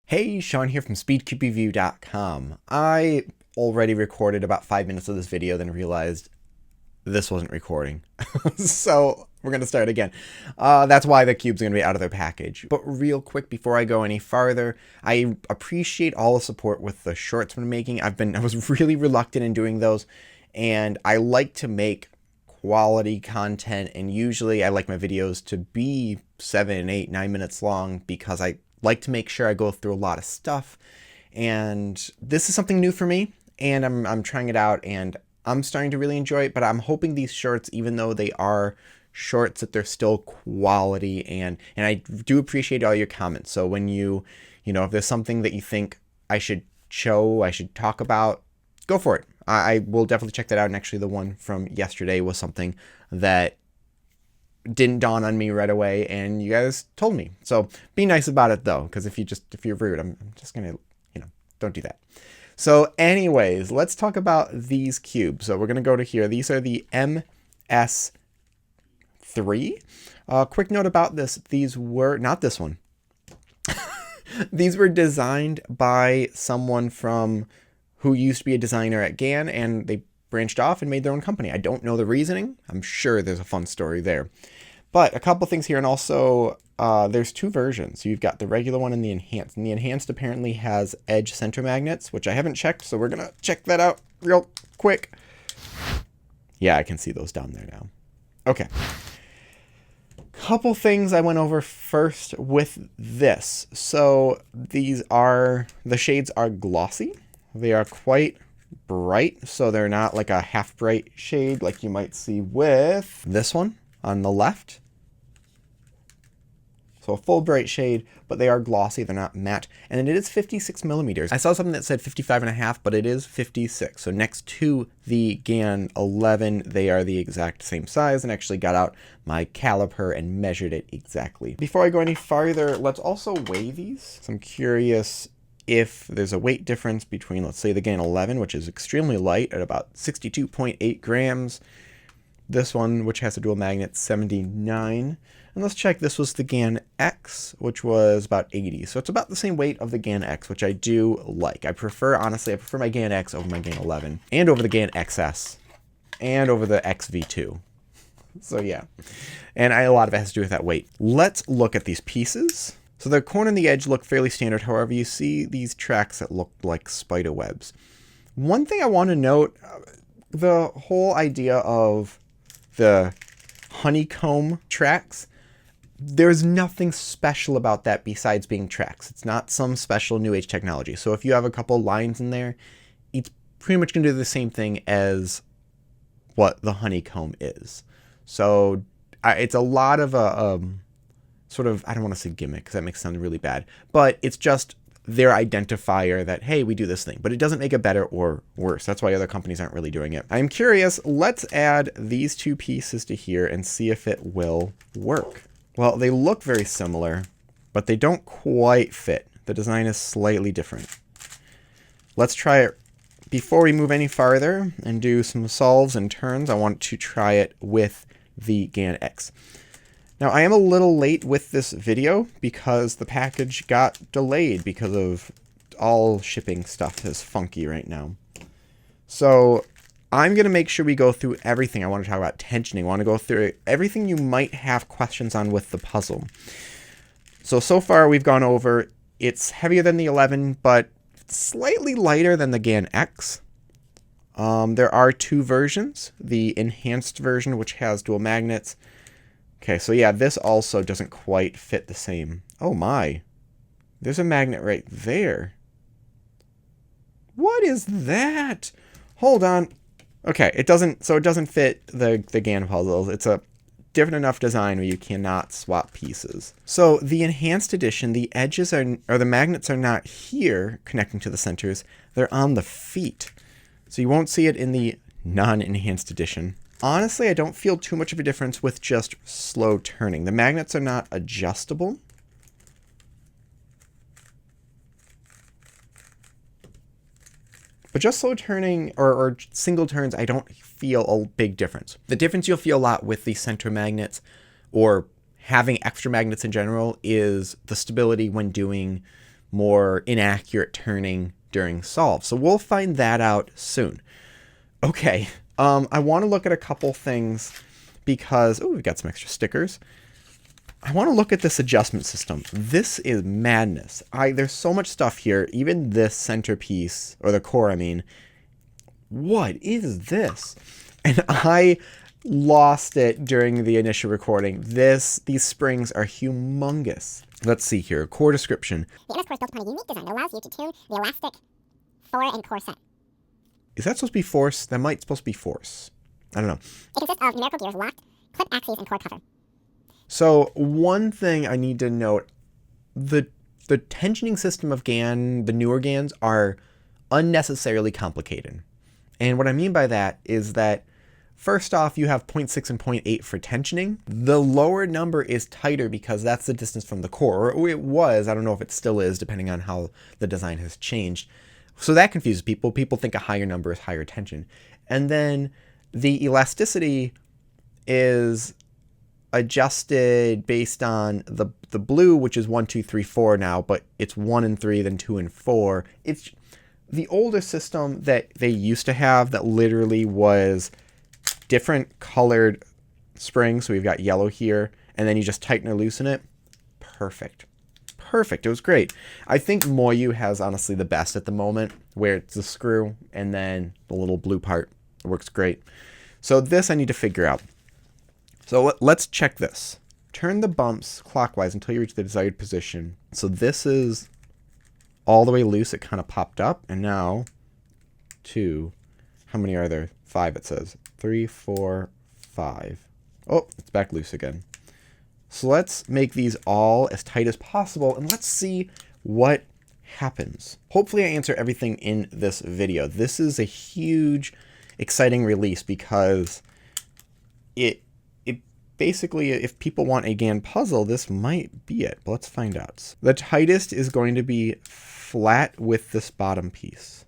Hey, Sean here from SpeedCubeReview.com. I already recorded about 5 minutes of this video, then realized this wasn't recording. So we're going to start again. That's why the cube's going to be out of their package. But real quick, before I go any farther, I appreciate all the support with the shorts I've been making. I was really reluctant in doing those, and I like to make quality content, and usually I like my videos to be 7, 8, 9 minutes long because I like to make sure I go through a lot of stuff. And this is something new for me, and I'm trying it out, and I'm starting to really enjoy it. But I'm hoping these shorts, even though they are shorts, that they're still quality, and I do appreciate all your comments. So when you know, if there's something that you think I should show, I should talk about, go for it. I will definitely check that out. And actually the one from yesterday was something that didn't dawn on me right away, and you guys told me. So be nice about it though, because if you're rude, I'm just gonna, don't do that. So anyways, let's talk about these cubes. So we're gonna go to here. These are the MS3. Quick note about this: these were not this one. These were designed by someone who used to be a designer at GAN, and they branched off and made their own company. I don't know the reasoning. I'm sure there's a fun story there. But a couple things here, and also there's two versions. You've got the regular one and the enhanced. And the enhanced apparently has edge center magnets, which I haven't checked, so we're going to check that out real quick. Yeah, I can see those down there now. Okay. Couple things I went over first with this. So the shades are glossy. They are quite bright, so they're not like a half bright shade like you might see with this one on the left. So a full bright shade, but they are glossy, they're not matte, and it is 56 millimeters. I saw something that said 55.5, but it is 56. So next to the GAN 11, they are the exact same size, and actually got out my caliper and measured it exactly. Before I go any farther, let's also weigh these. So I'm curious if there's a weight difference between, let's say, the GAN 11, which is extremely light at about 62.8 grams. This one, which has a dual magnet, 79. And let's check, this was the GAN X, which was about 80. So it's about the same weight of the GAN X, which I do like. Honestly, I prefer my GAN X over my GAN 11, and over the GAN XS, and over the XV2. So yeah, and a lot of it has to do with that weight. Let's look at these pieces. So the corner and the edge look fairly standard. However, you see these tracks that look like spider webs. One thing I want to note, the whole idea of the honeycomb tracks, there's nothing special about that besides being tracks. It's not some special new age technology. So if you have a couple lines in there, it's pretty much going to do the same thing as what the honeycomb is. So it's a lot of a sort of, I don't want to say gimmick because that makes it sound really bad, but it's just their identifier that, hey, we do this thing, but it doesn't make it better or worse. That's why other companies aren't really doing it. I'm curious, let's add these two pieces to here and see if it will work. Well, they look very similar, but they don't quite fit. The design is slightly different. Let's try it. Before we move any farther and do some solves and turns, I want to try it with the GAN X. Now, I am a little late with this video because the package got delayed because of all shipping stuff is funky right now. So I'm going to make sure we go through everything. I want to talk about tensioning. I want to go through everything you might have questions on with the puzzle. So far we've gone over, it's heavier than the 11, but slightly lighter than the GAN X. There are two versions. The enhanced version, which has dual magnets. Okay, so yeah, this also doesn't quite fit the same. Oh my, there's a magnet right there. What is that? Hold on. Okay, it doesn't fit the GAN puzzles. It's a different enough design where you cannot swap pieces. So the enhanced edition, the edges or the magnets are not here connecting to the centers. They're on the feet. So you won't see it in the non-enhanced edition. Honestly, I don't feel too much of a difference with just slow turning. The magnets are not adjustable. But just slow turning or single turns, I don't feel a big difference. The difference you'll feel a lot with the center magnets or having extra magnets in general is the stability when doing more inaccurate turning during solve. So we'll find that out soon. Okay, I want to look at a couple things because, oh, we've got some extra stickers. I want to look at this adjustment system. This is madness. There's so much stuff here. Even this centerpiece, or the core, I mean. What is this? And I lost it during the initial recording. These springs are humongous. Let's see here. Core description. The MS core is built upon a unique design that allows you to tune the elastic fore and core set. Is that supposed to be force? That might supposed to be force. I don't know. It consists of numerical gears locked, clip axes, and core cover. So one thing I need to note, the tensioning system of GAN, the newer GANs, are unnecessarily complicated. And what I mean by that is that, first off, you have 0.6 and 0.8 for tensioning. The lower number is tighter because that's the distance from the core. Or it was. I don't know if it still is, depending on how the design has changed. So that confuses people. People think a higher number is higher tension. And then the elasticity is adjusted based on the blue, which is 1, 2, 3, 4 now, but it's 1 and 3, then 2 and 4. It's the older system that they used to have that literally was different colored springs. So we've got yellow here, and then you just tighten or loosen it. Perfect. Perfect. It was great. I think Moyu has honestly the best at the moment, where it's the screw and then the little blue part. It works great. So this I need to figure out. So let's check this. Turn the bumps clockwise until you reach the desired position. So this is all the way loose. It kind of popped up. And now 2. How many are there? 5 it says. 3, 4, 5. Oh, it's back loose again. So let's make these all as tight as possible, and let's see what happens. Hopefully I answer everything in this video. This is a huge, exciting release because it basically, if people want a GAN puzzle, this might be it. But let's find out. The tightest is going to be flat with this bottom piece.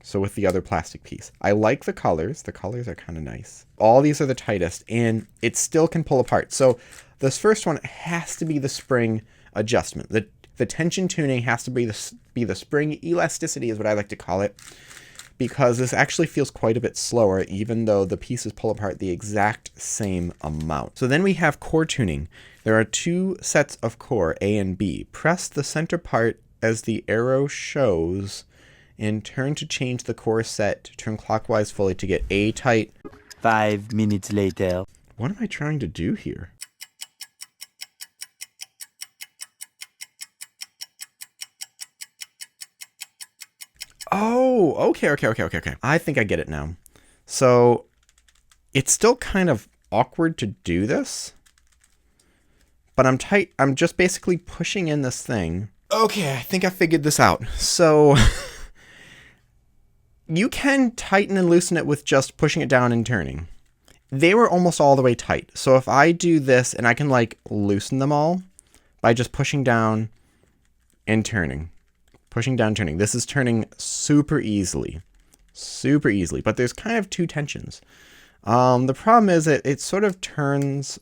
So with the other plastic piece. I like the colors. The colors are kind of nice. All these are the tightest, and it still can pull apart. So this first one has to be the spring adjustment. The tension tuning has to be the spring elasticity is what I like to call it, because this actually feels quite a bit slower, even though the pieces pull apart the exact same amount. So then we have core tuning. There are 2 sets of core, A and B. Press the center part as the arrow shows, and turn to change the core set to turn clockwise fully to get A tight. 5 minutes later. What am I trying to do here? Oh, okay. I think I get it now. So it's still kind of awkward to do this, but I'm tight. I'm just basically pushing in this thing. Okay, I think I figured this out. So you can tighten and loosen it with just pushing it down and turning. They were almost all the way tight. So if I do this, and I can like loosen them all by just pushing down and turning. Pushing down, turning. This is turning super easily. Super easily. But there's kind of 2 tensions. The problem is it sort of turns,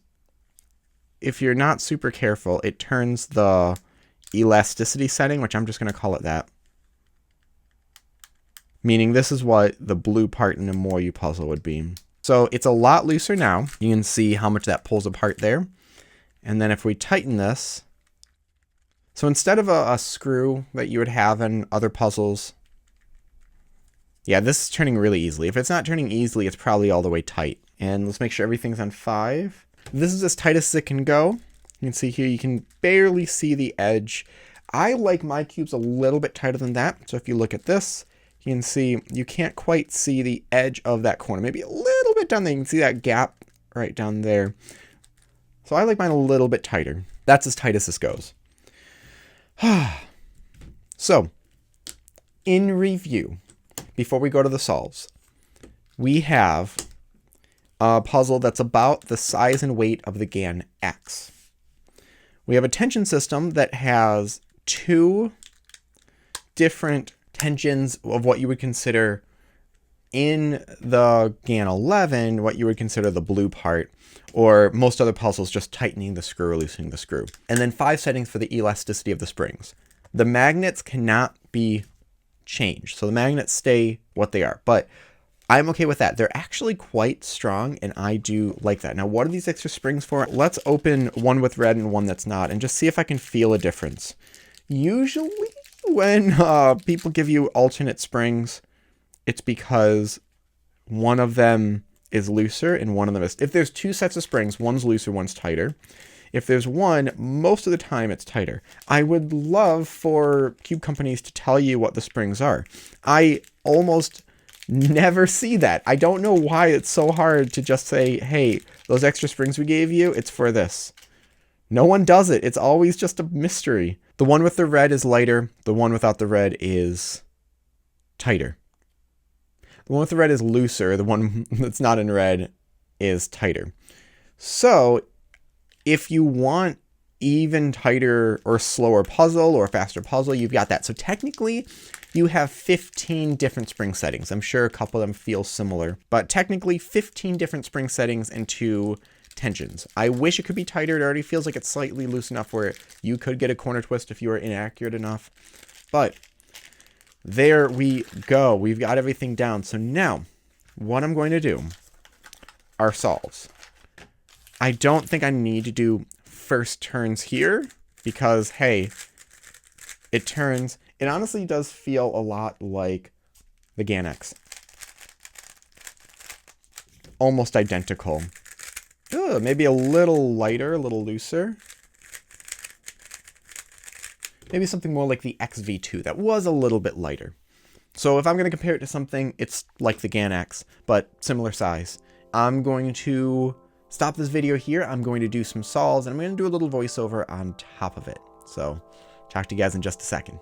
if you're not super careful, it turns the elasticity setting, which I'm just going to call it that. Meaning this is what the blue part in a Moyu puzzle would be. So it's a lot looser now. You can see how much that pulls apart there. And then if we tighten this, so instead of a screw that you would have in other puzzles, yeah, this is turning really easily. If it's not turning easily, it's probably all the way tight. And let's make sure everything's on 5. This is as tight as it can go. You can see here, you can barely see the edge. I like my cubes a little bit tighter than that. So if you look at this, you can see you can't quite see the edge of that corner. Maybe a little bit down there. You can see that gap right down there. So I like mine a little bit tighter. That's as tight as this goes. So, in review, before we go to the solves, we have a puzzle that's about the size and weight of the GAN X. We have a tension system that has 2 different tensions of what you would consider in the GAN 11, what you would consider the blue part, or most other puzzles just tightening the screw or loosening the screw. And then 5 settings for the elasticity of the springs. The magnets cannot be changed. So the magnets stay what they are, but I'm okay with that. They're actually quite strong, and I do like that. Now, what are these extra springs for? Let's open one with red and one that's not, and just see if I can feel a difference. Usually, when people give you alternate springs, it's because one of them is looser and one of them is... If there's two sets of springs, one's looser, one's tighter. If there's one, most of the time it's tighter. I would love for cube companies to tell you what the springs are. I almost never see that. I don't know why it's so hard to just say, hey, those extra springs we gave you, it's for this. No one does it. It's always just a mystery. The one with the red is lighter. The one without the red is tighter. The one with the red is looser. The one that's not in red is tighter. So if you want even tighter or slower puzzle or faster puzzle, you've got that. So technically, you have 15 different spring settings. I'm sure a couple of them feel similar, but technically 15 different spring settings and 2 tensions. I wish it could be tighter. It already feels like it's slightly loose enough where you could get a corner twist if you were inaccurate enough. But there we go. We've got everything down. So now what I'm going to do are solves. I don't think I need to do first turns here because, hey, it turns. It honestly does feel a lot like the GAN X. Almost identical. Ugh, maybe a little lighter, a little looser. Maybe something more like the XV2 that was a little bit lighter. So if I'm going to compare it to something, it's like the GAN X, but similar size. I'm going to stop this video here. I'm going to do some solves, and I'm going to do a little voiceover on top of it. So talk to you guys in just a second.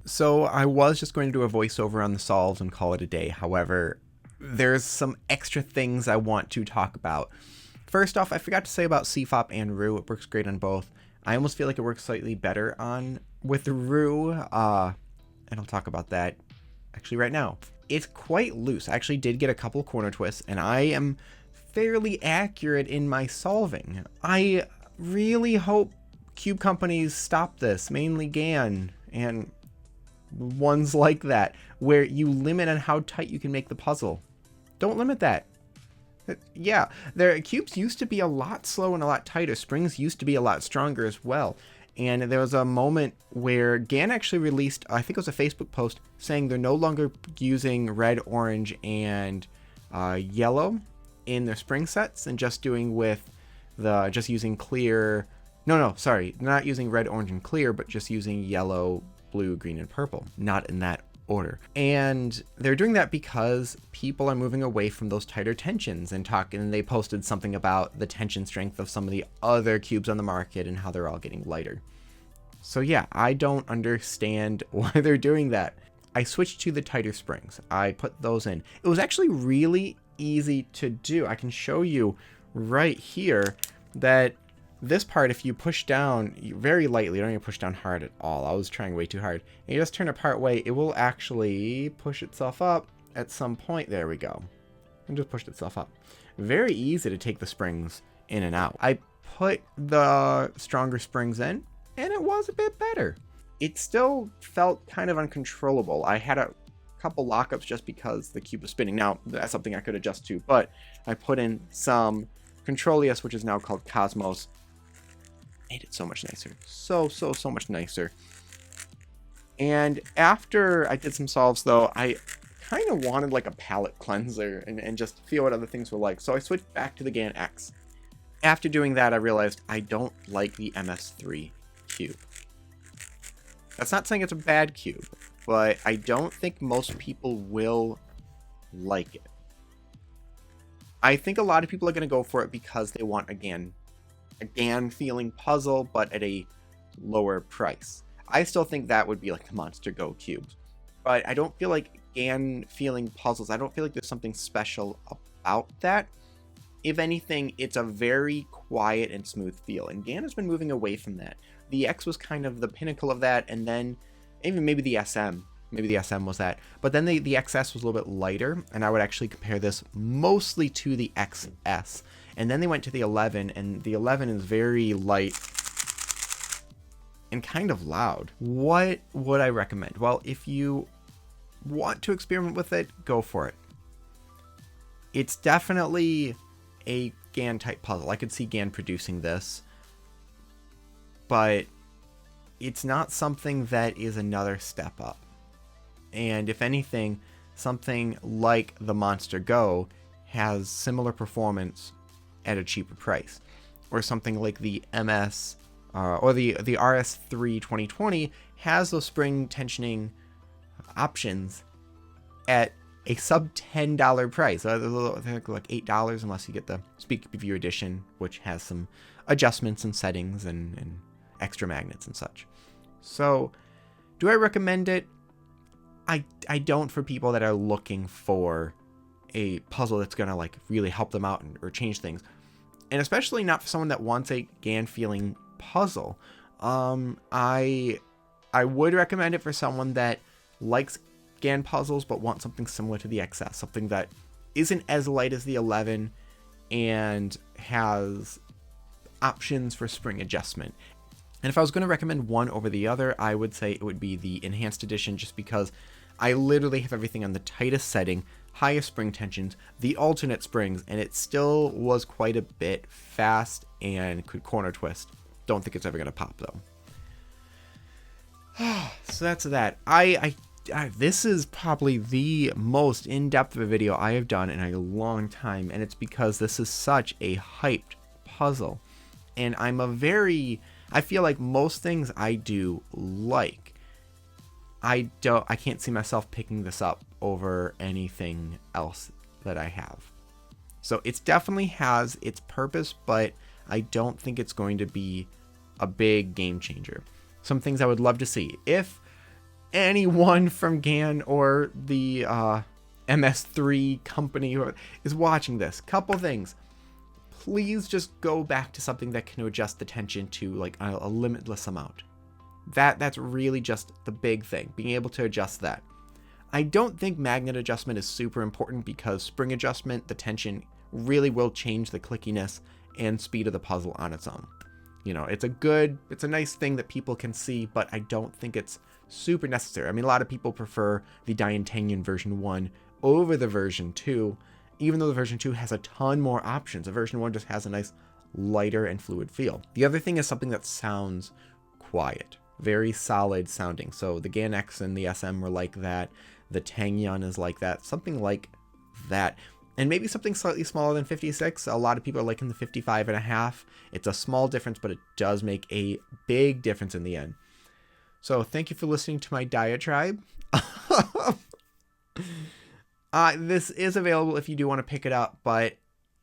So I was just going to do a voiceover on the solves and call it a day. However, there's some extra things I want to talk about. First off, I forgot to say about CFOP and Roux. It works great on both. I almost feel like it works slightly better with Roux, and I'll talk about that actually right now. It's quite loose. I actually did get a couple corner twists, and I am fairly accurate in my solving. I really hope cube companies stop this, mainly GAN and ones like that, where you limit on how tight you can make the puzzle. Don't limit that. Yeah, their cubes used to be a lot slower and a lot tighter. Springs used to be a lot stronger as well. And there was a moment where GAN actually released, I think it was a Facebook post, saying they're no longer using red, orange, and yellow in their spring sets, and just doing with just using clear. No, sorry, not using red, orange, and clear, but just using yellow, blue, green, and purple. Not in that order. And they're doing that because people are moving away from those tighter tensions and they posted something about the tension strength of some of the other cubes on the market and how they're all getting lighter. So yeah, I don't understand why they're doing that. I switched to the tighter springs. I put those in. It was actually really easy to do. I can show you right here that this part, if you push down very lightly, you don't even push down hard at all. I was trying way too hard. And you just turn it part way, it will actually push itself up at some point. There we go. and just pushed itself up. Very easy to take the springs in and out. I put the stronger springs in, and it was a bit better. It still felt kind of uncontrollable. I had a couple lockups just because the cube was spinning. Now, that's something I could adjust to, but I put in some Controlius, which is now called Cosmos. Made it so much nicer. So much nicer. And after I did some solves, though, I kind of wanted like a palette cleanser and just feel what other things were like. So I switched back to the GAN X. After doing that, I realized I don't like the MS3 cube. That's not saying it's a bad cube, but I don't think most people will like it. I think a lot of people are going to go for it because they want a GAN feeling puzzle, but at a lower price. I still think that would be like the Monster Go cubes, but I don't feel like GAN feeling puzzles. I don't feel like there's something special about that. If anything, it's a very quiet and smooth feel, and GAN has been moving away from that. The X was kind of the pinnacle of that, and then even maybe the SM. Maybe the SM was that. But then the XS was a little bit lighter, and I would actually compare this mostly to the XS. And then they went to the 11, and the 11 is very light and kind of loud. What would I recommend? Well, if you want to experiment with it, go for it. It's definitely a GAN type puzzle. I could see GAN producing this, but it's not something that is another step up. And if anything, something like the Monster Go has similar performance at a cheaper price, or something like the MS or the RS3 2020 has those spring tensioning options at a sub $10 price. They're like $8 unless you get the SpeedCubeShop edition, which has some adjustments and settings and extra magnets and such. So, do I recommend it? I don't, for people that are looking for a puzzle that's gonna like really help them out or change things, and especially not for someone that wants a GAN feeling puzzle. I would recommend it for someone that likes GAN puzzles but wants something similar to the XS, something that isn't as light as the 11 and has options for spring adjustment. And if I was going to recommend one over the other, I would say it would be the Enhanced Edition, just because I literally have everything on the tightest setting, highest spring tensions, the alternate springs, and it still was quite a bit fast and could corner twist. Don't think it's ever going to pop, though. So that's that. This is probably the most in-depth of a video I have done in a long time, and it's because this is such a hyped puzzle. And I feel like most things I do like, I can't see myself picking this up over anything else that I have. So it definitely has its purpose, but I don't think it's going to be a big game changer. Some things I would love to see. If anyone from GAN or the MS3 company is watching this, couple things. Please just go back to something that can adjust the tension to like a limitless amount. That's really just the big thing, being able to adjust that. I don't think magnet adjustment is super important because spring adjustment, the tension really will change the clickiness and speed of the puzzle on its own. You know, it's a nice thing that people can see, but I don't think it's super necessary. I mean, a lot of people prefer the Diantangian version 1 over the version 2, even though the version 2 has a ton more options. The version 1 just has a nice lighter and fluid feel. The other thing is something that sounds quiet, very solid sounding. So the GAN X and the SM were like that. The Tangyun is like that, something like that. And maybe something slightly smaller than 56. A lot of people are liking the 55.5. It's a small difference, but it does make a big difference in the end. So thank you for listening to my diatribe. This is available if you do want to pick it up, but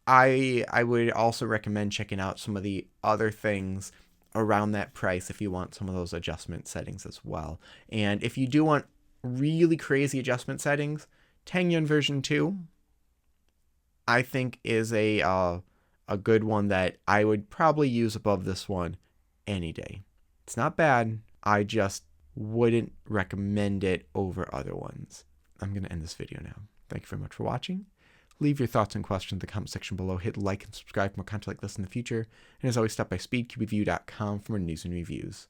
I would also recommend checking out some of the other things around that price if you want some of those adjustment settings as well. And if you do want really crazy adjustment settings, Tangyun version 2, I think is a good one that I would probably use above this one any day. It's not bad. I just wouldn't recommend it over other ones. I'm going to end this video now. Thank you very much for watching. Leave your thoughts and questions in the comment section below. Hit like and subscribe for more content like this in the future. And as always, stop by SpeedCubeReview.com for more news and reviews.